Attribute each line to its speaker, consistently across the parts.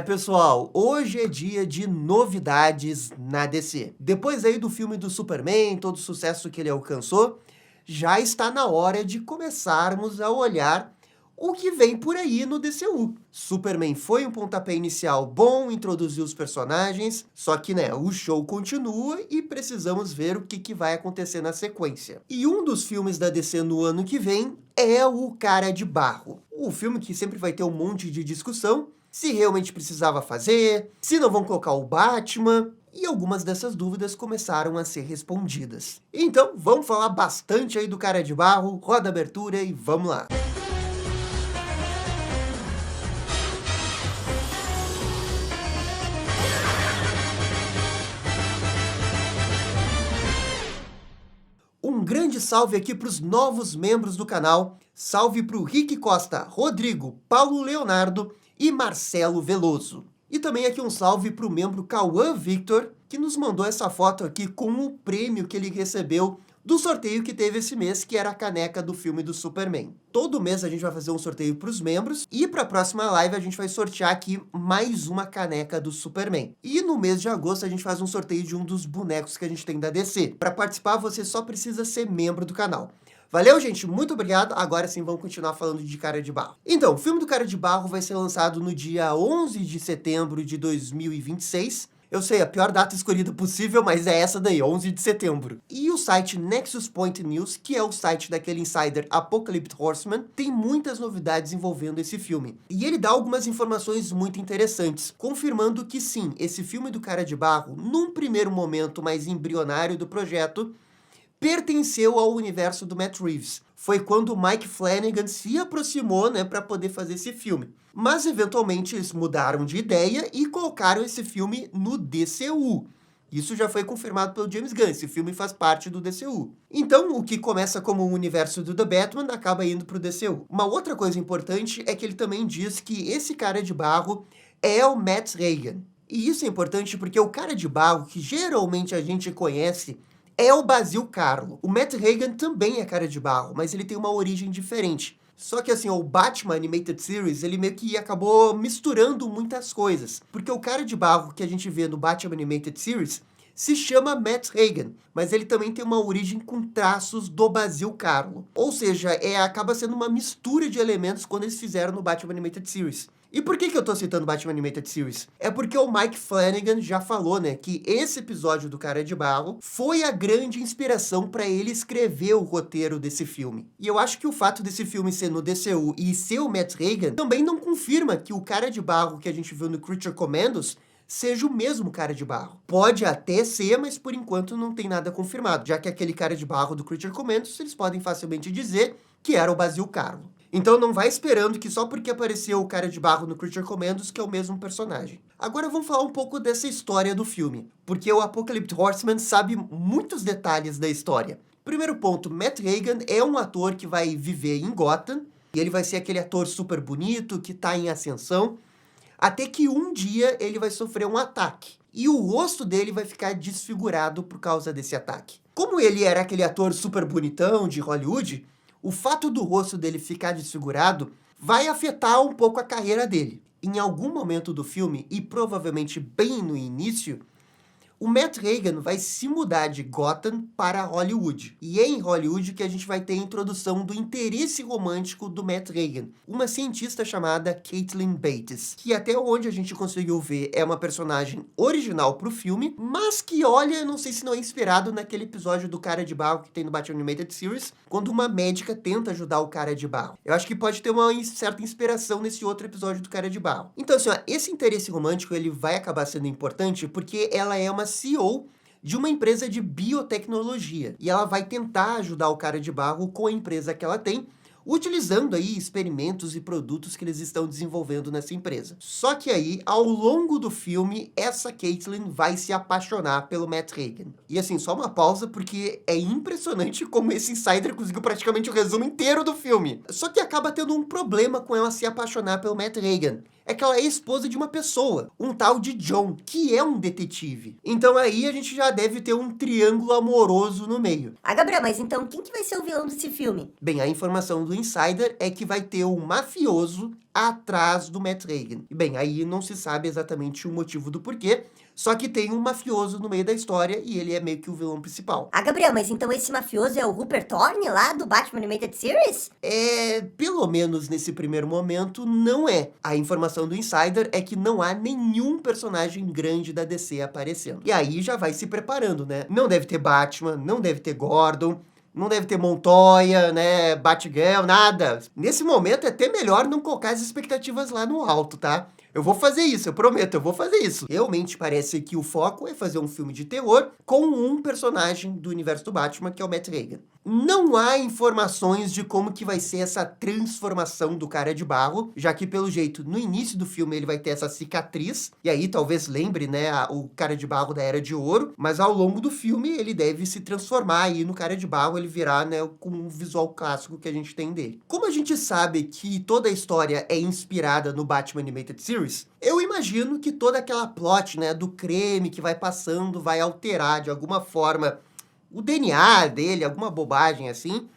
Speaker 1: Pessoal, hoje é dia de novidades na DC. Depois aí do filme do Superman, todo o sucesso que ele alcançou, já está na hora de começarmos a olhar o que vem por aí no DCU. Superman foi um pontapé inicial bom, introduziu os personagens, só que, o show continua e precisamos ver o que vai acontecer na sequência. E um dos filmes da DC no ano que vem é o Cara de Barro. O filme que sempre vai ter um monte de discussão, se realmente precisava fazer, se não vão colocar o Batman, e algumas dessas dúvidas começaram a ser respondidas. Então, vamos falar bastante aí do Cara de Barro, roda a abertura e vamos lá! Um grande salve aqui para os novos membros do canal, salve para o Rick Costa, Rodrigo, Paulo Leonardo e Marcelo Veloso. E também aqui um salve para o membro Cauã Victor, que nos mandou essa foto aqui com o prêmio que ele recebeu do sorteio que teve esse mês, que era a caneca do filme do Superman. Todo mês a gente vai fazer um sorteio para os membros, e para a próxima live a gente vai sortear aqui mais uma caneca do Superman. E no mês de agosto a gente faz um sorteio de um dos bonecos que a gente tem da DC. Para participar, você só precisa ser membro do canal. Valeu, gente? Muito obrigado. Agora sim, vamos continuar falando de Cara de Barro. Então, o filme do Cara de Barro vai ser lançado no dia 11 de setembro de 2026. Eu sei, a pior data escolhida possível, mas é essa daí, 11 de setembro. E o site Nexus Point News, que é o site daquele insider Apocalypse Horseman, tem muitas novidades envolvendo esse filme. E ele dá algumas informações muito interessantes, confirmando que sim, esse filme do Cara de Barro, num primeiro momento mais embrionário do projeto, pertenceu ao universo do Matt Reeves. Foi quando o Mike Flanagan se aproximou, para poder fazer esse filme. Mas, eventualmente, eles mudaram de ideia e colocaram esse filme no DCU. Isso já foi confirmado pelo James Gunn, esse filme faz parte do DCU. Então, o que começa como o universo do The Batman acaba indo para o DCU. Uma outra coisa importante é que ele também diz que esse Cara de Barro é o Matt Reagan. E isso é importante porque o Cara de Barro, que geralmente a gente conhece, é o Basil Karlo. O Matt Reagan também é Cara de Barro, mas ele tem uma origem diferente. Só que assim, o Batman Animated Series, ele meio que acabou misturando muitas coisas. Porque o Cara de Barro que a gente vê no Batman Animated Series se chama Matt Reagan, mas ele também tem uma origem com traços do Basil Karlo. Ou seja, acaba sendo uma mistura de elementos quando eles fizeram no Batman Animated Series. E por que eu tô citando Batman Animated Series? É porque o Mike Flanagan já falou, que esse episódio do Cara de Barro foi a grande inspiração para ele escrever o roteiro desse filme. E eu acho que o fato desse filme ser no DCU e ser o Matt Reagan também não confirma que o Cara de Barro que a gente viu no Creature Commandos seja o mesmo Cara de Barro. Pode até ser, mas por enquanto não tem nada confirmado, já que aquele Cara de Barro do Creature Commandos, eles podem facilmente dizer que era o Basil Karlo. Então não vai esperando que só porque apareceu o Cara de Barro no Creature Commandos que é o mesmo personagem. Agora vamos falar um pouco dessa história do filme, porque o Apocalypse Horseman sabe muitos detalhes da história. Primeiro ponto, Matt Reagan é um ator que vai viver em Gotham, e ele vai ser aquele ator super bonito, que tá em ascensão, até que um dia ele vai sofrer um ataque, e o rosto dele vai ficar desfigurado por causa desse ataque. Como ele era aquele ator super bonitão de Hollywood, o fato do rosto dele ficar desfigurado vai afetar um pouco a carreira dele. Em algum momento do filme, e provavelmente bem no início, o Matt Reagan vai se mudar de Gotham para Hollywood. E é em Hollywood que a gente vai ter a introdução do interesse romântico do Matt Reagan, uma cientista chamada Caitlin Bates, que até onde a gente conseguiu ver é uma personagem original para o filme, mas que, olha, não sei se não é inspirado naquele episódio do Cara de Barro que tem no Batman Animated Series, quando uma médica tenta ajudar o Cara de Barro. Eu acho que pode ter uma certa inspiração nesse outro episódio do Cara de Barro. Então, assim, esse interesse romântico ele vai acabar sendo importante porque ela é uma CEO de uma empresa de biotecnologia. E ela vai tentar ajudar o Cara de Barro com a empresa que ela tem, utilizando aí experimentos e produtos que eles estão desenvolvendo nessa empresa. Só que aí, ao longo do filme, essa Caitlin vai se apaixonar pelo Matt Reagan. E assim, só uma pausa, porque é impressionante como esse insider conseguiu praticamente o resumo inteiro do filme. Só que acaba tendo um problema com ela se apaixonar pelo Matt Reagan. É que ela é esposa de uma pessoa, um tal de John, que é um detetive. Então aí a gente já deve ter um triângulo amoroso no meio.
Speaker 2: Ah, Gabriel, mas então quem que vai ser o vilão desse filme?
Speaker 1: Bem, a informação do insider é que vai ter o mafioso atrás do Matt Reagan. E bem, aí não se sabe exatamente o motivo do porquê, só que tem um mafioso no meio da história e ele é meio que o vilão principal.
Speaker 2: Ah, Gabriel, mas então esse mafioso é o Rupert Thorne lá do Batman Animated Series?
Speaker 1: Pelo menos nesse primeiro momento, não é. A informação do Insider é que não há nenhum personagem grande da DC aparecendo. E aí já vai se preparando, né? Não deve ter Batman, não deve ter Gordon, não deve ter Montoya, né, Batgirl, nada. Nesse momento é até melhor não colocar as expectativas lá no alto, tá? Eu vou fazer isso, eu prometo, eu vou fazer isso. Realmente parece que o foco é fazer um filme de terror com um personagem do universo do Batman, que é o Matt Reagan. Não há informações de como que vai ser essa transformação do Cara de Barro, já que, pelo jeito, no início do filme ele vai ter essa cicatriz, e aí talvez lembre, né, o Cara de Barro da Era de Ouro, mas ao longo do filme ele deve se transformar aí no Cara de Barro, ele virar, né, com o visual clássico que a gente tem dele. Como a gente sabe que toda a história é inspirada no Batman Animated Series, eu imagino que toda aquela plot, né, do creme que vai passando vai alterar de alguma forma o DNA dele, alguma bobagem assim,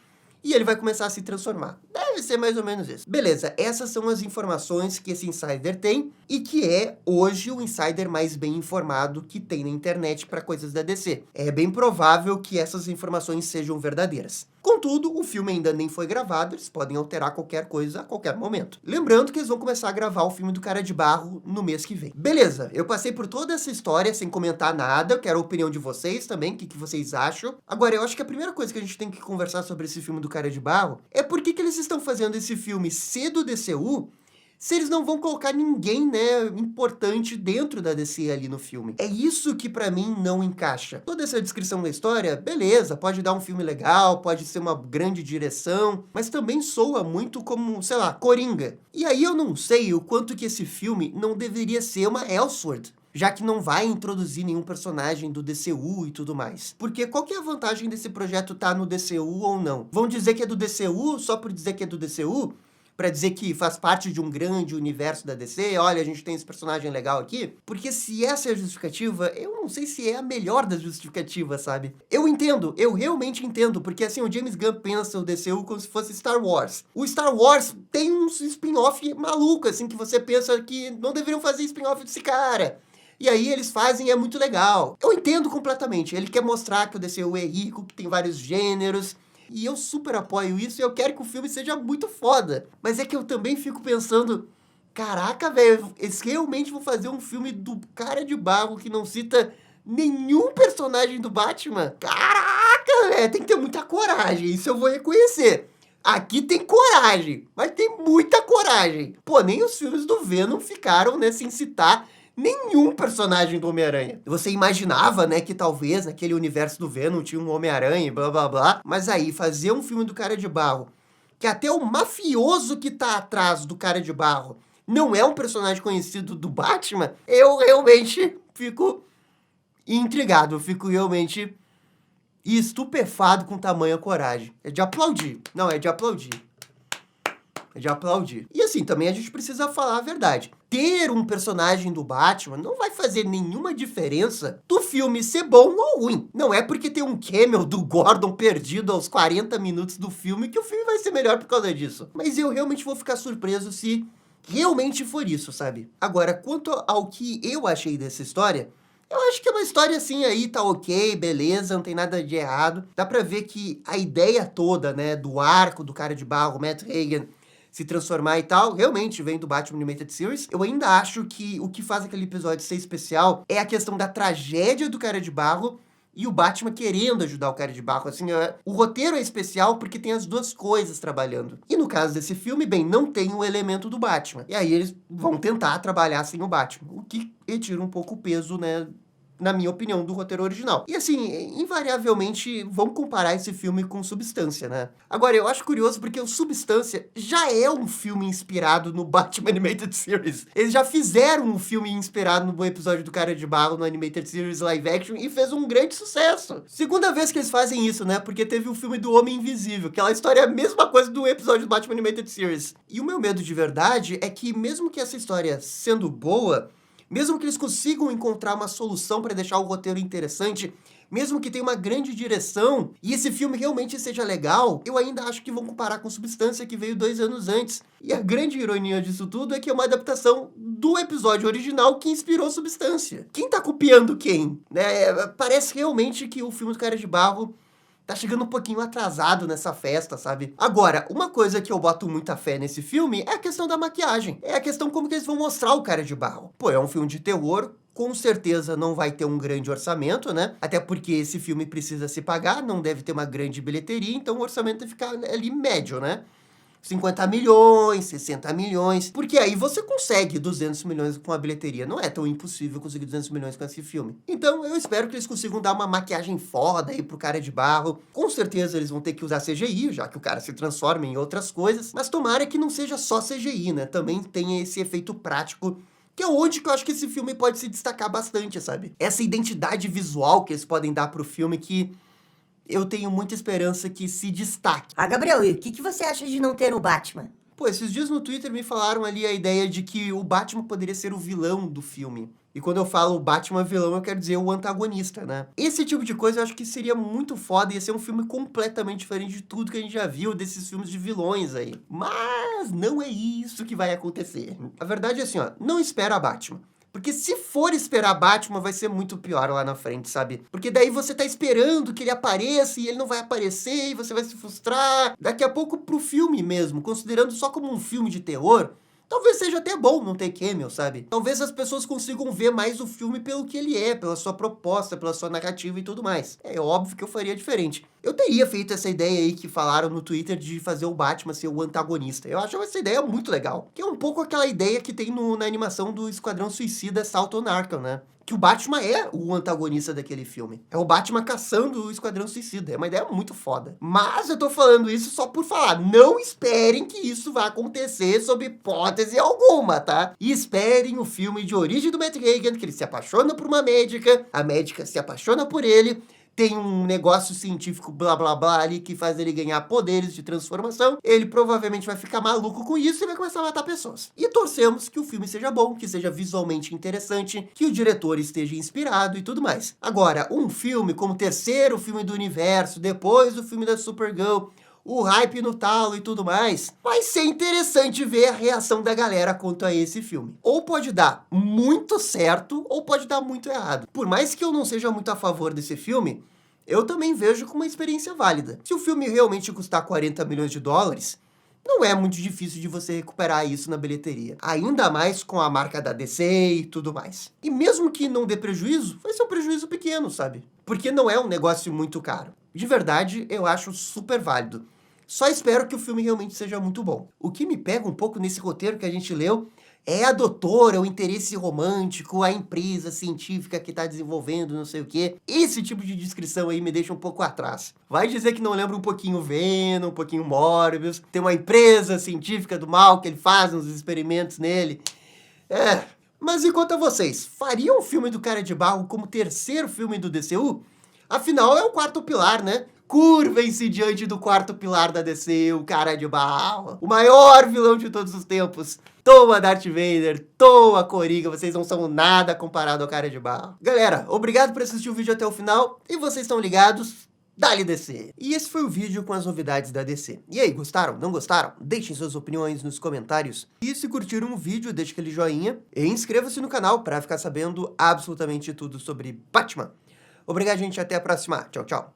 Speaker 1: e ele vai começar a se transformar. Deve ser mais ou menos isso. Beleza, essas são as informações que esse insider tem e que é hoje o insider mais bem informado que tem na internet para coisas da DC. É bem provável que essas informações sejam verdadeiras. Contudo, o filme ainda nem foi gravado, eles podem alterar qualquer coisa a qualquer momento. Lembrando que eles vão começar a gravar o filme do Cara de Barro no mês que vem. Beleza, eu passei por toda essa história sem comentar nada, eu quero a opinião de vocês também, o que vocês acham. Agora, eu acho que a primeira coisa que a gente tem que conversar sobre esse filme do Cara de Barro é por que eles estão fazendo esse filme ser do DCU, se eles não vão colocar ninguém, né, importante dentro da DC ali no filme. É isso que pra mim não encaixa. Toda essa descrição da história, beleza, pode dar um filme legal, pode ser uma grande direção, mas também soa muito como, sei lá, Coringa. E aí eu não sei o quanto que esse filme não deveria ser uma Elseworld, já que não vai introduzir nenhum personagem do DCU e tudo mais. Porque qual que é a vantagem desse projeto estar no DCU ou não? Vão dizer que é do DCU só por dizer que é do DCU? Pra dizer que faz parte de um grande universo da DC, olha, a gente tem esse personagem legal aqui. Porque se essa é a justificativa, eu não sei se é a melhor das justificativas, sabe? Eu entendo, eu realmente entendo, porque assim, o James Gunn pensa o DCU como se fosse Star Wars. O Star Wars tem um spin-off maluco, assim, que você pensa que não deveriam fazer spin-off desse cara. E aí eles fazem e é muito legal. Eu entendo completamente, ele quer mostrar que o DCU é rico, que tem vários gêneros, e eu super apoio isso e eu quero que o filme seja muito foda. Mas é que eu também fico pensando, caraca, velho, eles realmente vão fazer um filme do Cara de Barro que não cita nenhum personagem do Batman? Caraca, velho, tem que ter muita coragem, isso eu vou reconhecer. Aqui tem coragem, mas tem muita coragem. Pô, nem os filmes do Venom ficaram, né, sem citar nenhum personagem do Homem-Aranha. Você imaginava, né, que talvez naquele universo do Venom tinha um Homem-Aranha e blá blá blá, mas aí fazer um filme do Cara de Barro, que até o mafioso que tá atrás do Cara de Barro não é um personagem conhecido do Batman, eu realmente fico intrigado, eu fico realmente estupefado com tamanha coragem. É de aplaudir. Não, é de aplaudir. É de aplaudir. E assim, também a gente precisa falar a verdade. Ter um personagem do Batman não vai fazer nenhuma diferença do filme ser bom ou ruim. Não é porque tem um cameo do Gordon perdido aos 40 minutos do filme que o filme vai ser melhor por causa disso. Mas eu realmente vou ficar surpreso se realmente for isso, sabe? Agora, quanto ao que eu achei dessa história, eu acho que é uma história assim aí, tá ok, beleza, não tem nada de errado. Dá pra ver que a ideia toda, né, do arco do Cara de Barro, Matt Reagan, se transformar e tal, realmente vem do Batman Animated Series. Eu ainda acho que o que faz aquele episódio ser especial é a questão da tragédia do Cara de Barro e o Batman querendo ajudar o Cara de Barro. Assim, o roteiro é especial porque tem as duas coisas trabalhando. E no caso desse filme, bem, não tem o elemento do Batman. E aí eles vão tentar trabalhar sem o Batman, o que retira um pouco o peso, né, na minha opinião, do roteiro original. E assim, invariavelmente, vão comparar esse filme com Substância, né? Agora, eu acho curioso porque o Substância já é um filme inspirado no Batman Animated Series. Eles já fizeram um filme inspirado no episódio do Cara de Barro no Animated Series live action e fez um grande sucesso. Segunda vez que eles fazem isso, né? Porque teve o filme do Homem Invisível, aquela história é a mesma coisa do episódio do Batman Animated Series. E o meu medo de verdade é que, mesmo que essa história sendo boa, mesmo que eles consigam encontrar uma solução para deixar o roteiro interessante, mesmo que tenha uma grande direção e esse filme realmente seja legal, eu ainda acho que vão comparar com Substância, que veio 2 anos antes. E a grande ironia disso tudo é que é uma adaptação do episódio original que inspirou Substância. Quem tá copiando quem? Parece realmente que o filme do Cara de Barro tá chegando um pouquinho atrasado nessa festa, sabe? Agora, uma coisa que eu boto muita fé nesse filme é a questão da maquiagem. É a questão como que eles vão mostrar o Cara de Barro. Pô, é um filme de terror, com certeza não vai ter um grande orçamento, né? Até porque esse filme precisa se pagar, não deve ter uma grande bilheteria, então o orçamento vai ficar ali médio, né? 50 milhões, 60 milhões, porque aí você consegue 200 milhões com a bilheteria. Não é tão impossível conseguir 200 milhões com esse filme. Então eu espero que eles consigam dar uma maquiagem foda aí pro Cara de Barro. Com certeza eles vão ter que usar CGI, já que o cara se transforma em outras coisas. Mas tomara que não seja só CGI, né? Também tenha esse efeito prático, que é onde que eu acho que esse filme pode se destacar bastante, sabe? Essa identidade visual que eles podem dar pro filme que eu tenho muita esperança que se destaque.
Speaker 2: Ah, Gabriel, e o que você acha de não ter o Batman?
Speaker 1: Pô, esses dias no Twitter me falaram ali a ideia de que o Batman poderia ser o vilão do filme. E quando eu falo Batman vilão, eu quero dizer o antagonista, né? Esse tipo de coisa eu acho que seria muito foda, ia ser um filme completamente diferente de tudo que a gente já viu desses filmes de vilões aí. Mas não é isso que vai acontecer. A verdade é assim, ó, não espera Batman. Porque se for esperar Batman, vai ser muito pior lá na frente, sabe? Porque daí você tá esperando que ele apareça e ele não vai aparecer e você vai se frustrar. Daqui a pouco pro filme mesmo, considerando só como um filme de terror, talvez seja até bom não ter cameo, sabe? Talvez as pessoas consigam ver mais o filme pelo que ele é, pela sua proposta, pela sua narrativa e tudo mais. É óbvio que eu faria diferente. Eu teria feito essa ideia aí que falaram no Twitter de fazer o Batman ser o antagonista. Eu acho essa ideia muito legal. Que é um pouco aquela ideia que tem na animação do Esquadrão Suicida Assalto on Arkham, né? Que o Batman é o antagonista daquele filme. É o Batman caçando o Esquadrão Suicida. É uma ideia muito foda. Mas eu tô falando isso só por falar. Não esperem que isso vá acontecer sob hipótese alguma, tá? E esperem o filme de origem do Matt Hagen, que ele se apaixona por uma médica, a médica se apaixona por ele, tem um negócio científico blá blá blá ali que faz ele ganhar poderes de transformação. Ele provavelmente vai ficar maluco com isso e vai começar a matar pessoas. E torcemos que o filme seja bom, que seja visualmente interessante, que o diretor esteja inspirado e tudo mais. Agora, um filme como o terceiro filme do universo, depois do filme da Supergirl, o hype no talo e tudo mais, vai ser interessante ver a reação da galera quanto a esse filme. Ou pode dar muito certo, ou pode dar muito errado. Por mais que eu não seja muito a favor desse filme, eu também vejo como uma experiência válida. Se o filme realmente custar 40 milhões de dólares, não é muito difícil de você recuperar isso na bilheteria. Ainda mais com a marca da DC e tudo mais. E mesmo que não dê prejuízo, vai ser um prejuízo pequeno, sabe? Porque não é um negócio muito caro. De verdade, eu acho super válido. Só espero que o filme realmente seja muito bom. O que me pega um pouco nesse roteiro que a gente leu é a doutora, o interesse romântico, a empresa científica que tá desenvolvendo não sei o quê. Esse tipo de descrição aí me deixa um pouco atrás. Vai dizer que não lembra um pouquinho Venom, um pouquinho Morbius. Tem uma empresa científica do mal que ele faz uns experimentos nele. Mas e quanto a vocês? Fariam o filme do Cara de Barro como terceiro filme do DCU? Afinal, é o quarto pilar, né? Curvem-se diante do quarto pilar da DC, o Cara de Barro. O maior vilão de todos os tempos. Toma, Darth Vader, toma, Coringa, vocês não são nada comparado ao Cara de Barro. Galera, obrigado por assistir o vídeo até o final. E vocês estão ligados? Dá-lhe DC! E esse foi o vídeo com as novidades da DC. E aí, gostaram? Não gostaram? Deixem suas opiniões nos comentários. E se curtiram o vídeo, deixe aquele joinha. E inscreva-se no canal para ficar sabendo absolutamente tudo sobre Batman. Obrigado, gente. Até a próxima. Tchau, tchau.